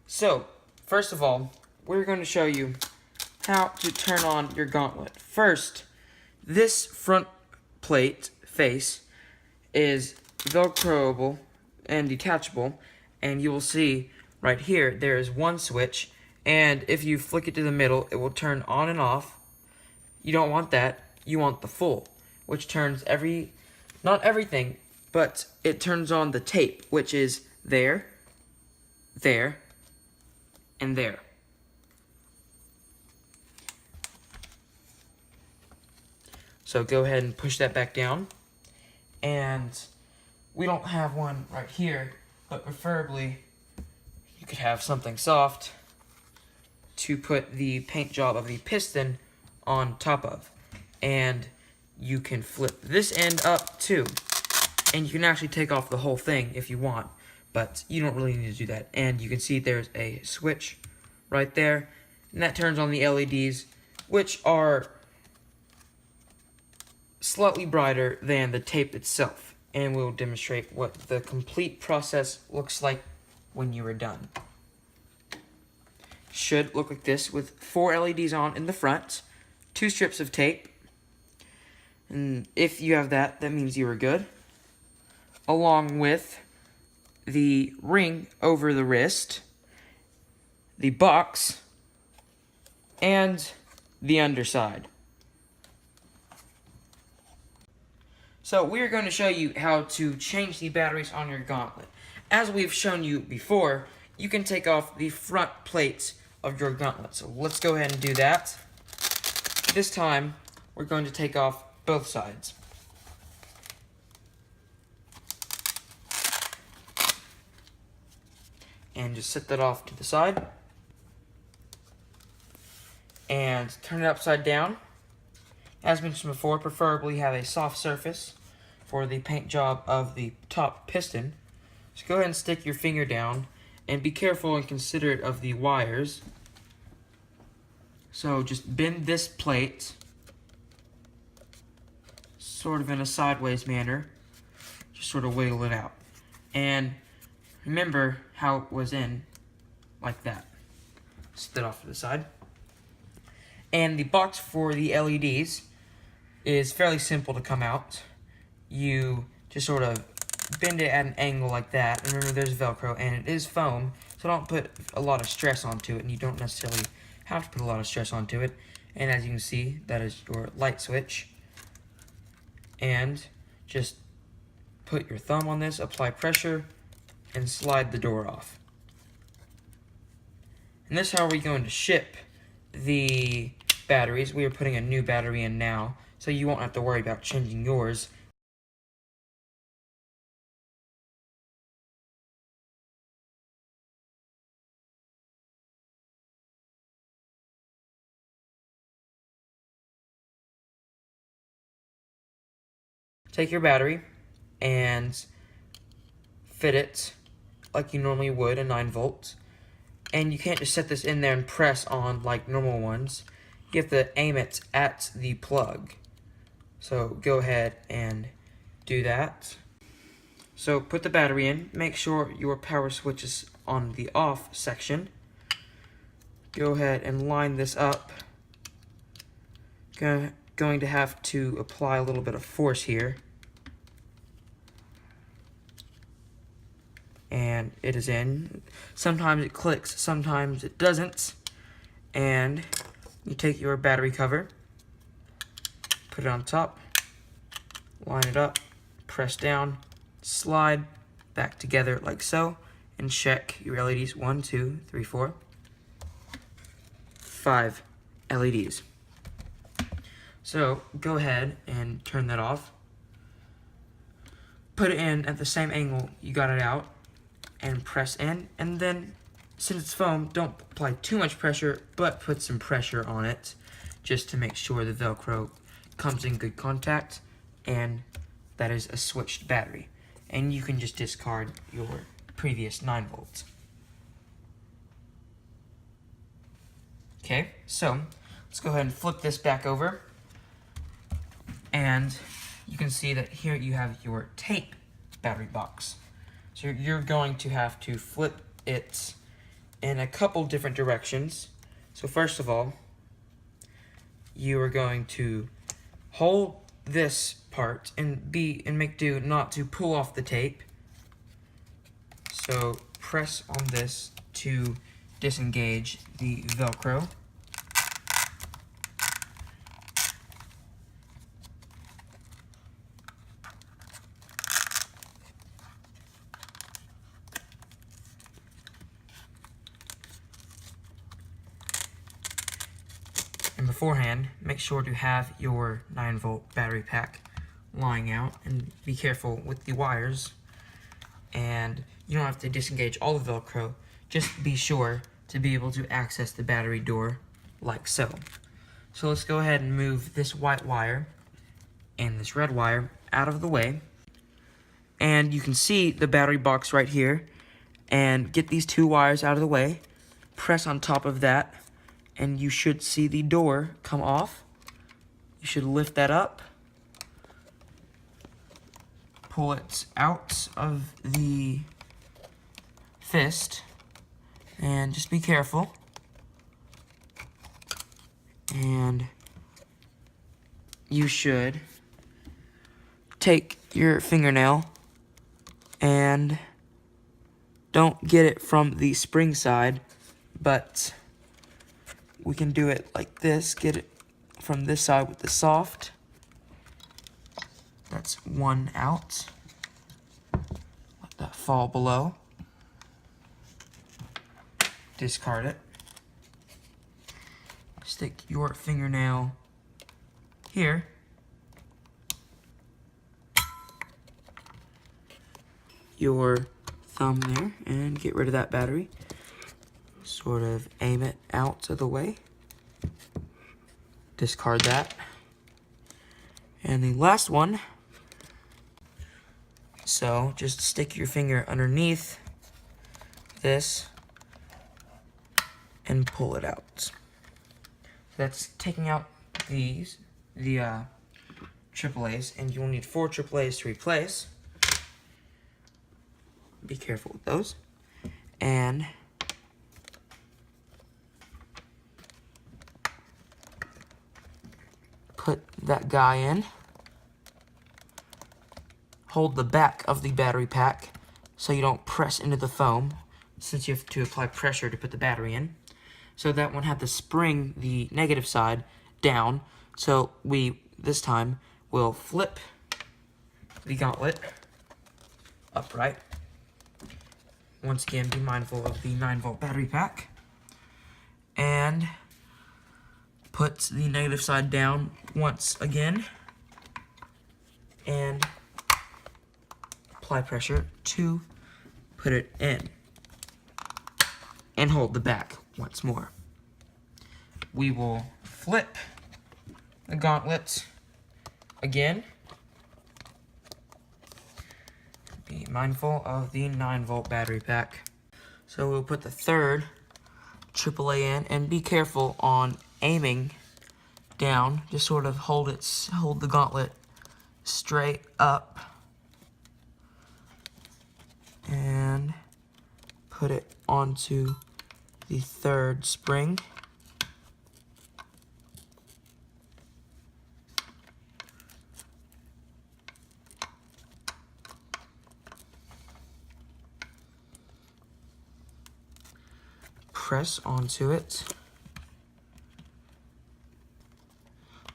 So, first of all, we're going to show you how to turn on your Gauntlet. First, this front plate face is Velcroable and detachable, and you will see right here there is one switch, and if you flick it to the middle, it will turn on and off. You don't want that. You want the full, which turns not everything, but it turns on the tape, which is there, there, and there. So go ahead and push that back down. And we don't have one right here, but preferably you could have something soft to put the paint job of the piston on top of. And you can flip this end up too. And you can actually take off the whole thing if you want, but you don't really need to do that. And you can see there's a switch right there, and that turns on the LEDs, which are slightly brighter than the tape itself. And we'll demonstrate what the complete process looks like when you are done. Should look like this with 4 LEDs on in the front, 2 strips of tape, and if you have that, that means you are good, along with the ring over the wrist, the box, and the underside. So we're going to show you how to change the batteries on your Gauntlet. As we've shown you before, you can take off the front plates of your Gauntlet. So let's go ahead and do that. This time, we're going to take off both sides. And just set that off to the side. And turn it upside down. As mentioned before, preferably have a soft surface for the paint job of the top piston. So go ahead and stick your finger down and be careful and considerate of the wires. So just bend this plate sort of in a sideways manner. Just sort of wiggle it out. And remember how it was in, like that. Set that off to the side. And the box for the LEDs is fairly simple to come out. You just sort of bend it at an angle like that. And remember, there's Velcro, and it is foam, so don't put a lot of stress onto it, and you don't necessarily have to put a lot of stress onto it. And as you can see, that is your light switch. And just put your thumb on this, apply pressure, and slide the door off. And this is how we're going to ship the batteries. We are putting a new battery in now, so you won't have to worry about changing yours. Take your battery and fit it like you normally would, a 9 volt. And you can't just set this in there and press on like normal ones. You have to aim it at the plug. So go ahead and do that. So put the battery in. Make sure your power switch is on the off section. Go ahead and line this up. Going to have to apply a little bit of force here. And it is in. Sometimes it clicks, sometimes it doesn't. And you take your battery cover, put it on top, line it up, press down, slide back together like so, and check your LEDs. 1, 2, 3, 4, 5 LEDs. So go ahead and turn that off. Put it in at the same angle you got it out, and press in. And then, since it's foam, don't apply too much pressure, but put some pressure on it just to make sure the Velcro comes in good contact. And that is a switched battery. And you can just discard your previous 9 volts. Okay, so let's go ahead and flip this back over. And you can see that here you have your tape battery box. So you're going to have to flip it in a couple different directions. So first of all, you are going to hold this part and make do not to pull off the tape. So press on this to disengage the Velcro. And beforehand, make sure to have your 9-volt battery pack lying out, and be careful with the wires. And you don't have to disengage all the Velcro, just be sure to be able to access the battery door like so. So let's go ahead and move this white wire and this red wire out of the way. And you can see the battery box right here, and get these two wires out of the way, press on top of that, and you should see the door come off. You should lift that up, pull it out of the fist, and just be careful. And you should take your fingernail and don't get it from the spring side, but we can do it like this. Get it from this side with the soft. That's one out. Let that fall below. Discard it. Stick your fingernail here. Your thumb there, and get rid of that battery. Sort of aim it out of the way. Discard that. And the last one. So just stick your finger underneath this and pull it out. So that's taking out the AAAs, and you will need 4 AAAs to replace. Be careful with those. And put that guy in. Hold the back of the battery pack so you don't press into the foam, since you have to apply pressure to put the battery in. So that one had to spring the negative side down. So we, this time, will flip the Gauntlet upright. Once again, be mindful of the 9-volt battery pack. And put the negative side down once again. And apply pressure to put it in. And hold the back once more. We will flip the Gauntlet again. Be mindful of the 9-volt battery pack. So we'll put the third AAA in, and be careful on aiming down. Just sort of hold the Gauntlet straight up and put it onto the third spring. Press onto it.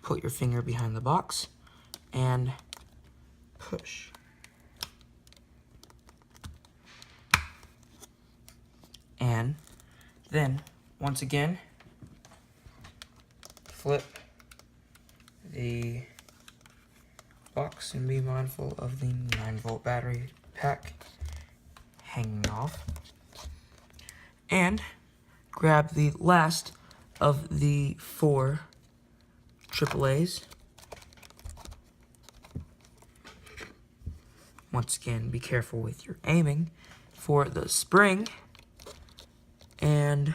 Put your finger behind the box and push. And then, once again, flip the box and be mindful of the 9-volt battery pack hanging off. And grab the last of the 4 AAAs. Once again, be careful with your aiming for the spring. And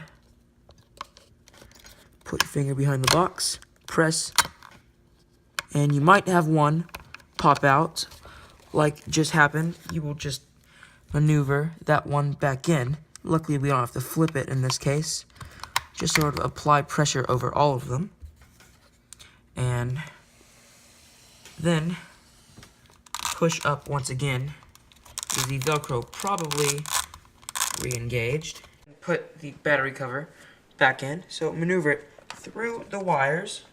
put your finger behind the box, press, and you might have one pop out like just happened. You will just maneuver that one back in Luckily, we don't have to flip it in this case. Just sort of apply pressure over all of them. And then push up once again. With the Velcro probably re-engaged. Put the battery cover back in. So maneuver it through the wires.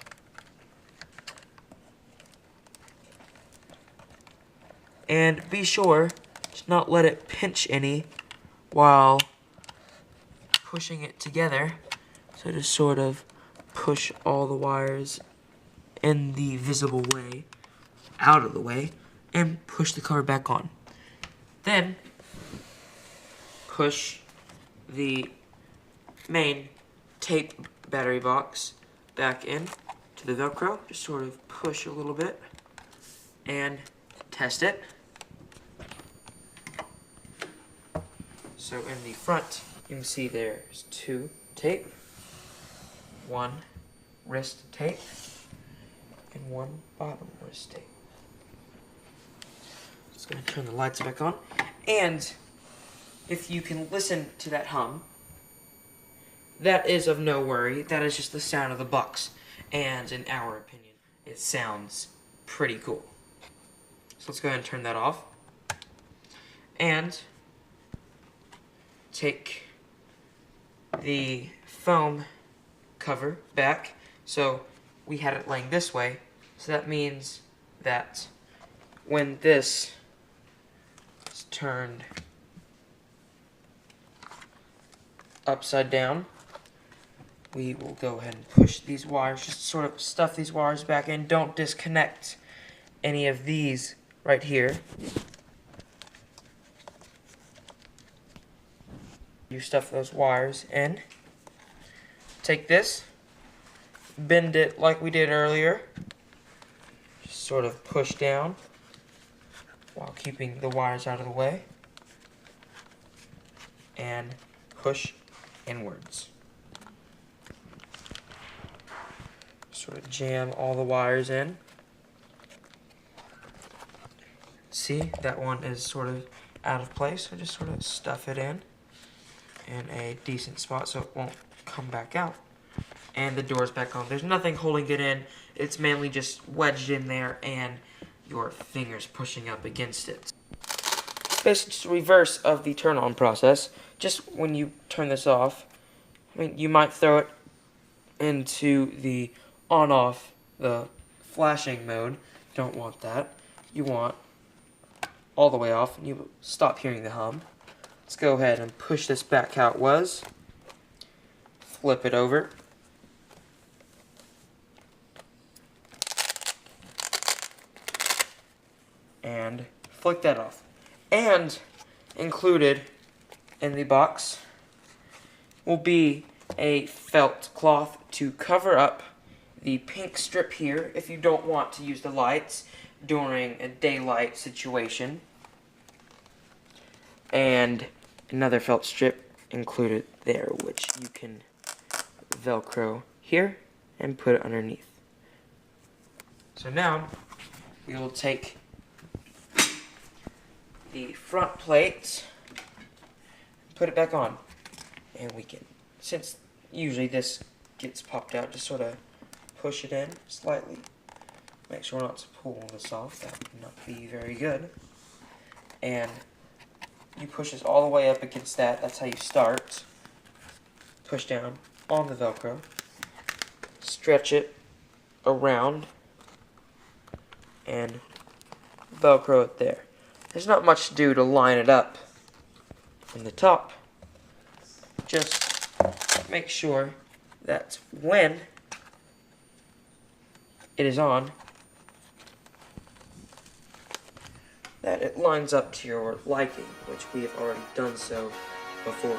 And be sure to not let it pinch any while pushing it together. So just sort of push all the wires in the visible way, out of the way, and push the cover back on. Then push the main tape battery box back in to the Velcro. Just sort of push a little bit and test it. So in the front, you can see there's 2 tape, 1 wrist tape, and 1 bottom wrist tape. Just going to turn the lights back on. And if you can listen to that hum, that is of no worry. That is just the sound of the box. And in our opinion, it sounds pretty cool. So let's go ahead and turn that off. And take the foam cover back. So we had it laying this way. So that means that when this is turned upside down, we will go ahead and push these wires, just sort of stuff these wires back in. Don't disconnect any of these right here. You stuff those wires in. Take this, bend it like we did earlier. Just sort of push down while keeping the wires out of the way. And push inwards. Sort of jam all the wires in. See, that one is sort of out of place, so just sort of stuff it in a decent spot so it won't come back out. And the door's back on. There's nothing holding it in. It's mainly just wedged in there and your fingers pushing up against it. Basically just reverse of the turn on process. Just when you turn this off, I mean, you might throw it into the on-off, the flashing mode. Don't want that. You want all the way off and you stop hearing the hum. Let's go ahead and push this back how it was. Flip it over. And flick that off. And included in the box will be a felt cloth to cover up the pink strip here if you don't want to use the lights during a daylight situation. And another felt strip included there, which you can Velcro here and put it underneath. So now we will take the front plate, put it back on, and we can, since usually this gets popped out, just sort of push it in slightly. Make sure not to pull this off, that would not be very good. And you push this all the way up against that. That's how you start. Push down on the Velcro. Stretch it around. And Velcro it there. There's not much to do to line it up in the top. Just make sure that when it is on, that it lines up to your liking, which we have already done so before.